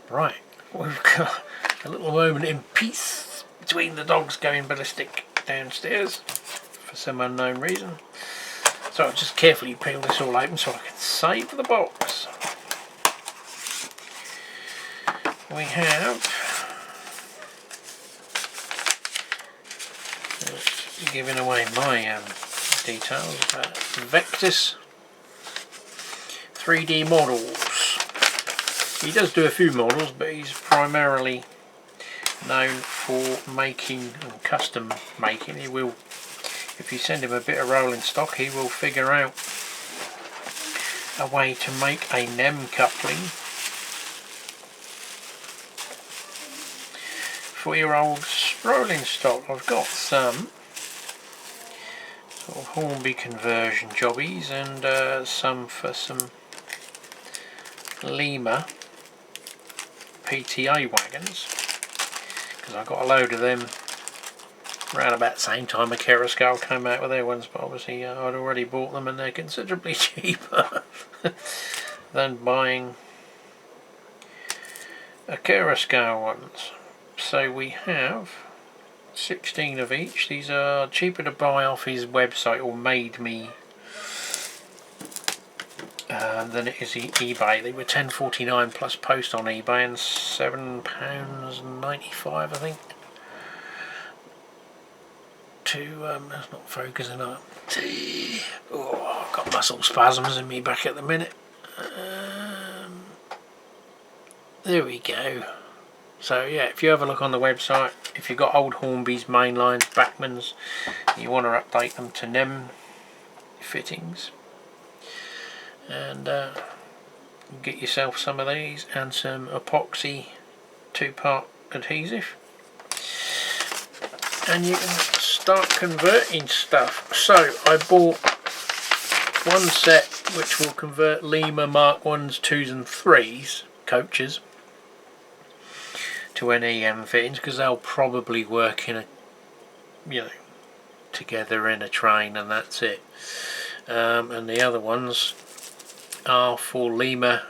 Right, we've got a little moment in peace between the dogs going ballistic downstairs for some unknown reason. So I'll just carefully peel this all open so I can save the box. We have giving away my details, Vectis 3D models. He does do a few models, but he's primarily known for making and custom making. He will, if you send him a bit of rolling stock, he will figure out a way to make a NEM coupling for your old rolling stock. I've got some sort of Hornby Conversion jobbies and some for some NEM PTA wagons, because I got a load of them around about the same time a Kerascale came out with their ones, but obviously I'd already bought them and they're considerably cheaper than buying a Kerascale ones. So we have 16 of each. These are cheaper to buy off his website or Made Me than it is eBay. They were £10.49 plus post on eBay and £7.95 I think. That's not focusing up. Oh, I've got muscle spasms in me back at the minute. There we go. So yeah, if you have a look on the website, if you've got old Hornby's mainlines, Backmans, you want to update them to NEM Fittings, and get yourself some of these and some epoxy 2-part adhesive, and you can start converting stuff. So I bought one set which will convert NEM Mark 1s, 2s and 3s coaches to NEM fittings, because they'll probably work in a, together in a train and that's it. And the other ones are for NEM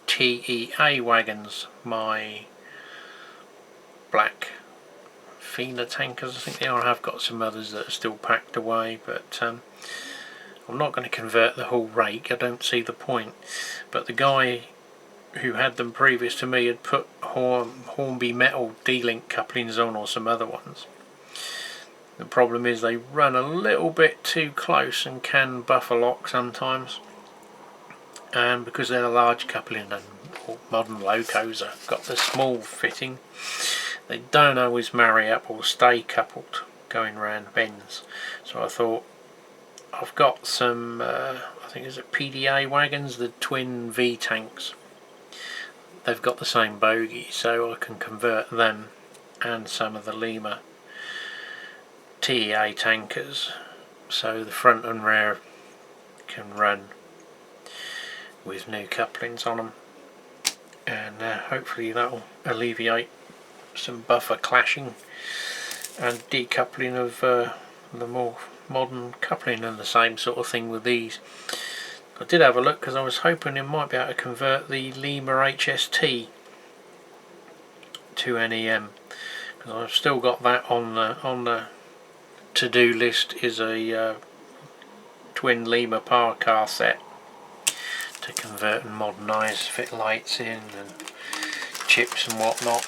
TEA wagons, my black Fina tankers I think they are. I have got some others that are still packed away, but I'm not going to convert the whole rake, I don't see the point. But the guy who had them previous to me had put Hornby metal D-link couplings on, or some other ones. The problem is they run a little bit too close and can buffer lock sometimes, and because they're a large coupling and modern locos have got the small fitting, they don't always marry up or stay coupled going round bends. So I thought, I've got some I think it's PDA wagons, the twin V tanks. They've got the same bogie, so I can convert them and some of the NEM TEA tankers, so the front and rear can run with new couplings on them, and hopefully that'll alleviate some buffer clashing and decoupling of the more modern coupling, and the same sort of thing with these. I did have a look because I was hoping it might be able to convert the NEM HST to NEM, because I've still got that on the to-do list, is a twin NEM power car set to convert and modernise, fit lights in and chips and whatnot,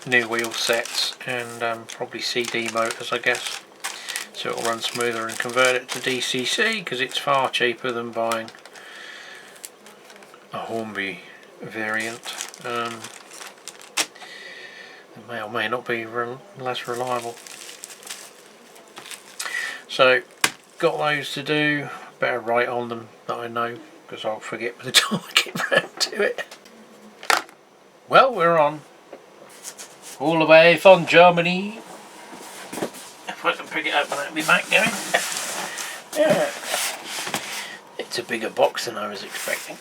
new wheel sets, and probably CD motors I guess, so it'll run smoother, and convert it to DCC because it's far cheaper than buying a Hornby variant. It may or may not be less reliable. So got those to do, better write on them that I know, because I'll forget by the time I get round to it. Well, we're on all the way from Germany. If I can pick it up without my back going. Yeah. It's a bigger box than I was expecting.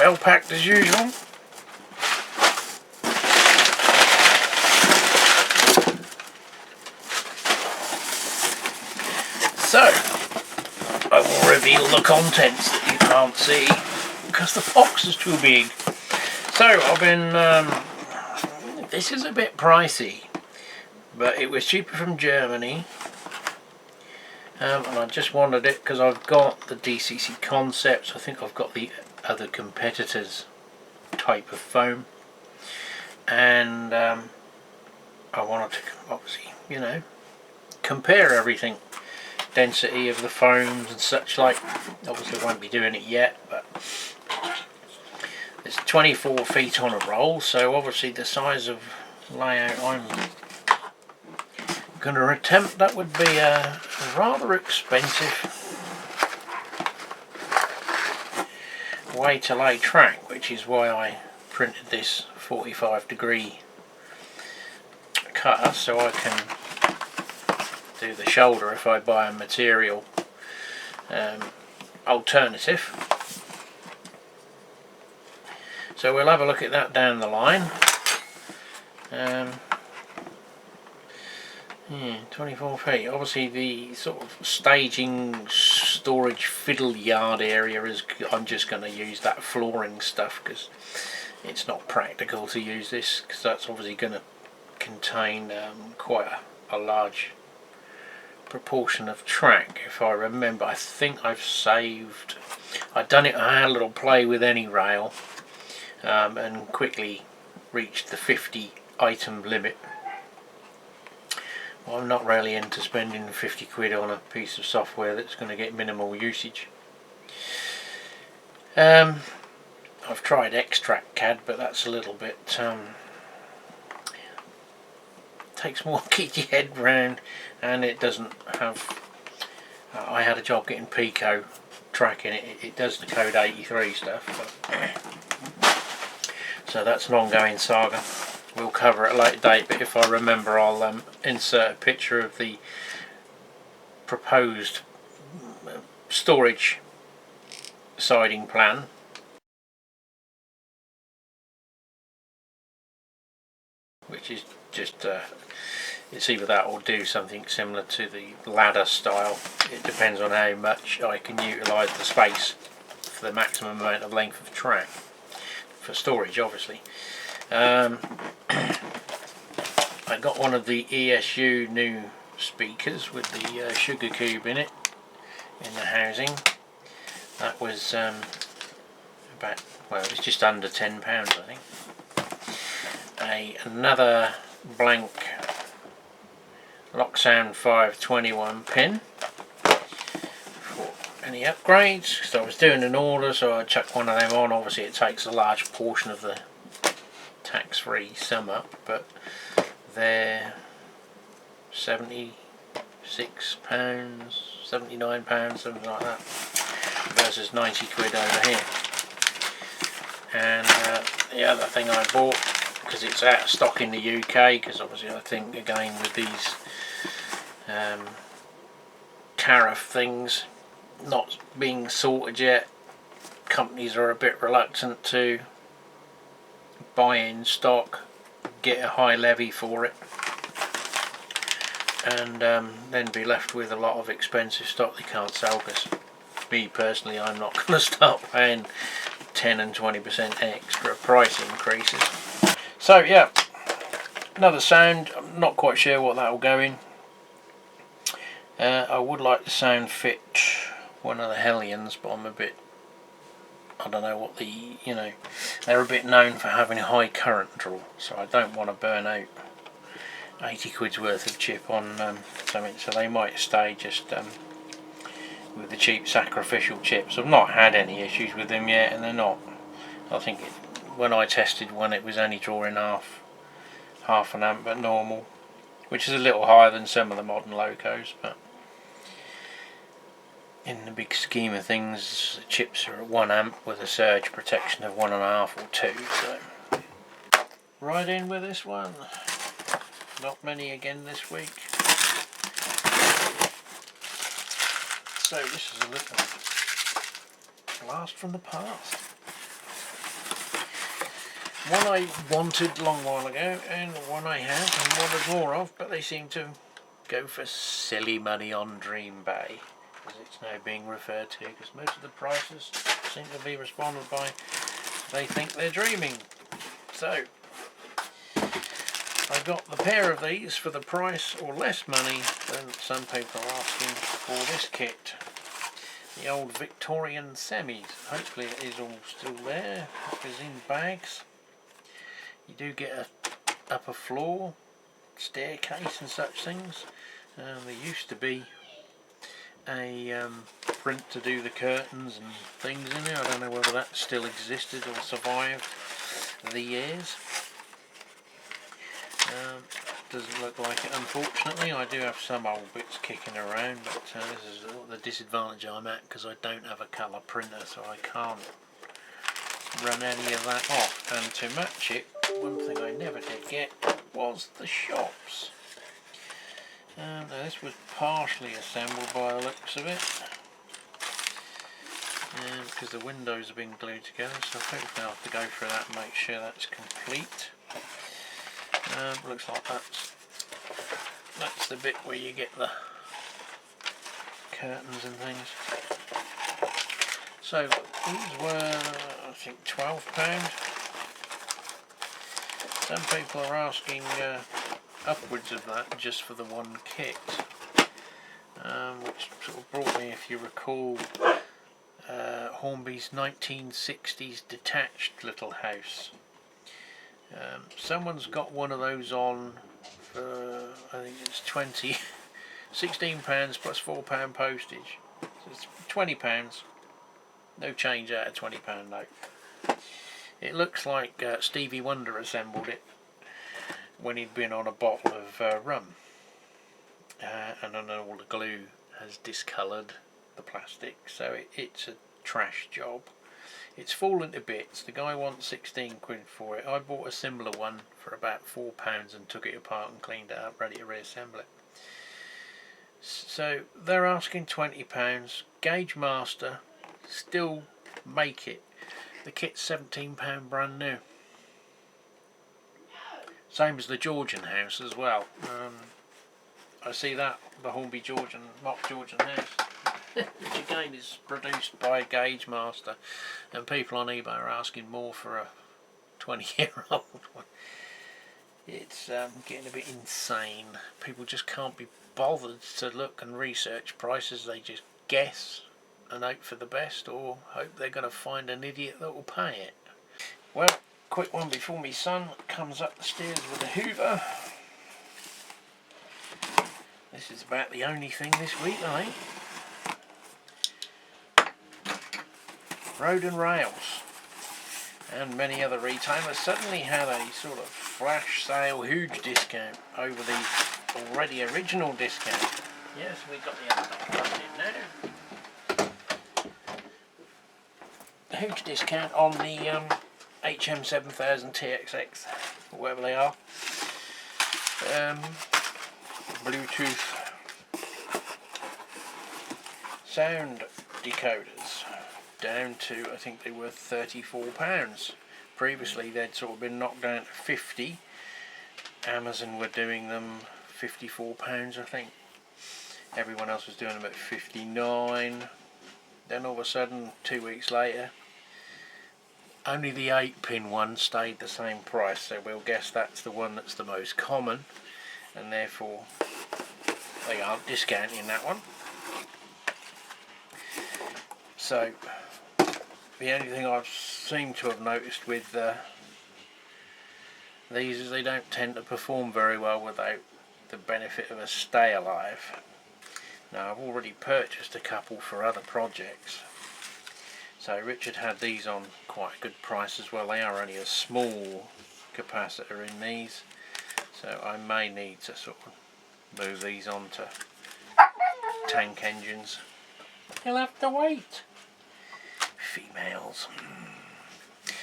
well packed as usual. So, I will reveal the contents that you can't see because the box is too big. So, I've been, this is a bit pricey, but it was cheaper from Germany, and I just wanted it because I've got the DCC Concepts. I think I've got the other competitors' type of foam, and I wanted to obviously, you know, compare everything. Density of the foams and such like. Obviously I won't be doing it yet, but it's 24 feet on a roll, so obviously the size of layout I'm going to attempt, that would be a rather expensive way to lay track, which is why I printed this 45-degree cutter, so I can do the shoulder if I buy a material alternative. So we'll have a look at that down the line. 24 feet. Obviously the sort of staging, storage, fiddle yard area is, I'm just going to use that flooring stuff because it's not practical to use this, because that's obviously going to contain quite a large proportion of track. If I remember, I think I've saved, I had a little play with any rail and quickly reached the 50 item limit. Well, I'm not really into spending 50 quid on a piece of software that's going to get minimal usage. I've tried Extract CAD, but that's a little bit takes more to get your head round, and it doesn't have I had a job getting Pico tracking it. It does the code 83 stuff, but, so that's an ongoing saga. We'll cover it at a later date, but if I remember I'll insert a picture of the proposed storage siding plan. Which is just it's either that or do something similar to the ladder style. It depends on how much I can utilise the space for the maximum amount of length of track for storage, obviously. I got one of the ESU new speakers with the sugar cube in it, in the housing. That was about, well, it was just under £10, I think. Another blank Locksound 521 pin for any upgrades, because I was doing an order, so I chucked one of them on. Obviously it takes a large portion of the tax-free sum up, but they're £76, £79, something like that, versus 90 quid over here. And the other thing I bought, because it's out of stock in the UK, because obviously I think again with these tariff things not being sorted yet, companies are a bit reluctant to buy in stock, get a high levy for it, and then be left with a lot of expensive stock they can't sell, because me personally, I'm not going to start paying 10 and 20% extra price increases. So yeah, another sound. I'm not quite sure what that will go in. I would like the sound fit one of the Hellions, but I'm a bit, I don't know what the, you know, they're a bit known for having a high current draw, so I don't want to burn out 80 quid's worth of chip on something, so they might stay just with the cheap sacrificial chips. I've not had any issues with them yet, and they're not, I think when I tested one it was only drawing half an amp at normal, which is a little higher than some of the modern locos, but in the big scheme of things the chips are at 1 amp with a surge protection of 1.5 or 2, so right in with this one. Not many again this week. So this is a little blast from the past. one I wanted a long while ago, and one I have and wanted more of, but they seem to go for silly money on Dream Bay, as it's now being referred to, because most of the prices seem to be responded by they think they're dreaming. So I got the pair of these for the price or less money than some people are asking for this kit. The old Victorian semis. Hopefully it is all still there. It is in bags. You do get a upper floor, staircase and such things. There used to be a print to do the curtains and things in there. I don't know whether that still existed or survived the years. Doesn't look like it, unfortunately. I do have some old bits kicking around, but this is the disadvantage I'm at, because I don't have a colour printer, so I can't run any of that off. And to match it, one thing I never did get was the shops. Now this was partially assembled by the looks of it, because the windows have been glued together, so hopefully I'll have to go through that and make sure that's complete. Looks like that's the bit where you get the curtains and things. So these were, I think, £12. Some people are asking upwards of that just for the one kit, which sort of brought me, if you recall, Hornby's 1960s detached little house. Someone's got one of those on for, I think it's £16 plus £4 postage, so it's £20, no change out of £20 note. It looks like Stevie Wonder assembled it when he'd been on a bottle of rum, and then all the glue has discoloured the plastic, so it's a trash job. It's fallen to bits. The guy wants 16 quid for it. I bought a similar one for about £4 and took it apart and cleaned it up, ready to reassemble it. So they're asking £20. Gauge Master still make it. The kit's £17 brand new. Same as the Georgian house as well. I see that, the Hornby Georgian, mock Georgian house, which again is produced by Gauge Master, and people on eBay are asking more for a 20-year-old one. It's getting a bit insane. People just can't be bothered to look and research prices. They just guess and hope for the best, or hope they're going to find an idiot that will pay it. Well, quick one before my son comes up the stairs with a hoover. This is about the only thing this week, I think. Road and Rails and many other retailers suddenly had a sort of flash sale, huge discount over the already original discount. Yes, we got the other stuff in now. Huge discount on the HM7000 TXS, or whatever they are. Bluetooth sound decoders, down to, I think they were £34. Previously they'd sort of been knocked down to 50. Amazon were doing them £54, I think. Everyone else was doing them at £59. Then all of a sudden, 2 weeks later, only the 8-pin one stayed the same price, so we'll guess that's the one that's the most common, and therefore they aren't discounting that one. So the only thing I've seemed to have noticed with these is they don't tend to perform very well without the benefit of a stay alive. Now I've already purchased a couple for other projects, so Richard had these on quite a good price as well. They are only a small capacitor in these, so I may need to sort of move these on to tank engines. You'll have to wait. Females.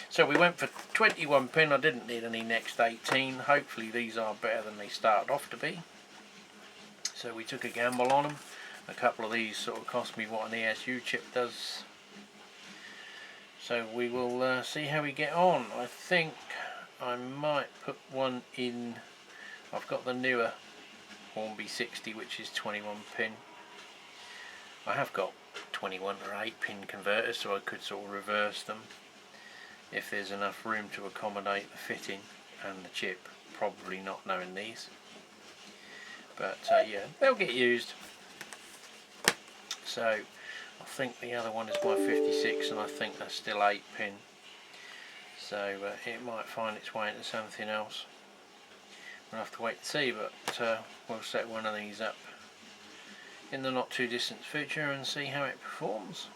So we went for 21 pin. I didn't need any next 18. Hopefully these are better than they started off to be. So we took a gamble on them. A couple of these sort of cost me what an ESU chip does. So we will see how we get on. I think I might put one in. I've got the newer Hornby 60, which is 21 pin. I have got 21 or 8 pin converters, so I could sort of reverse them if there's enough room to accommodate the fitting and the chip. Probably not, knowing these, but yeah, they'll get used. So I think the other one is my 56, and I think that's still 8 pin, so it might find its way into something else. We'll have to wait and see, but we'll set one of these up in the not too distant future and see how it performs.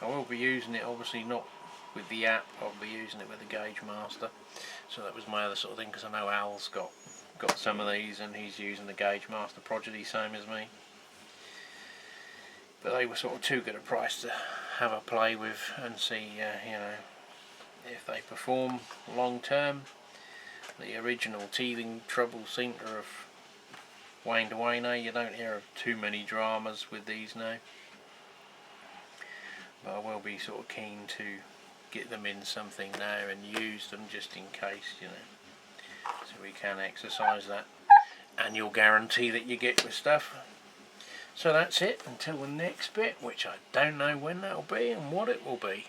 I will be using it, obviously not with the app, I'll be using it with the Gauge Master. So that was my other sort of thing, because I know Al's got some of these and he's using the Gauge Master Prodigy, same as me. But they were sort of too good a price to have a play with and see, you know, if they perform long term. The original teething trouble seem to have waned away now. You don't hear of too many dramas with these now. But I will be sort of keen to get them in something now and use them just in case, you know, so we can exercise that annual guarantee that you get with stuff. So that's it until the next bit, which I don't know when that'll be and what it will be.